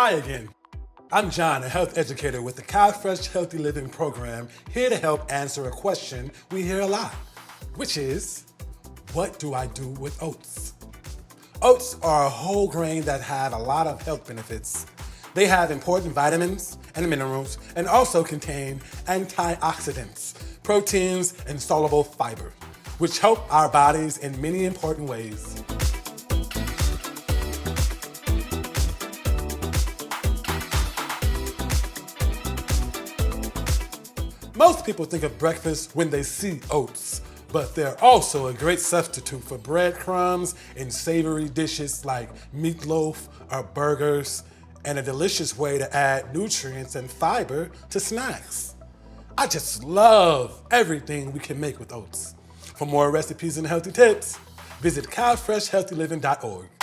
Hi again. I'm John, a health educator with the CalFresh Healthy Living Program, here to help answer a question we hear a lot, which is, what do I do with oats? Oats are a whole grain that have a lot of health benefits. They have important vitamins and minerals and also contain antioxidants, proteins, and soluble fiber, which help our bodies in many important ways. Most people think of breakfast when they see oats, but they're also a great substitute for breadcrumbs in savory dishes like meatloaf or burgers, and a delicious way to add nutrients and fiber to snacks. I just love everything we can make with oats. For more recipes and healthy tips, visit calfreshhealthyliving.org.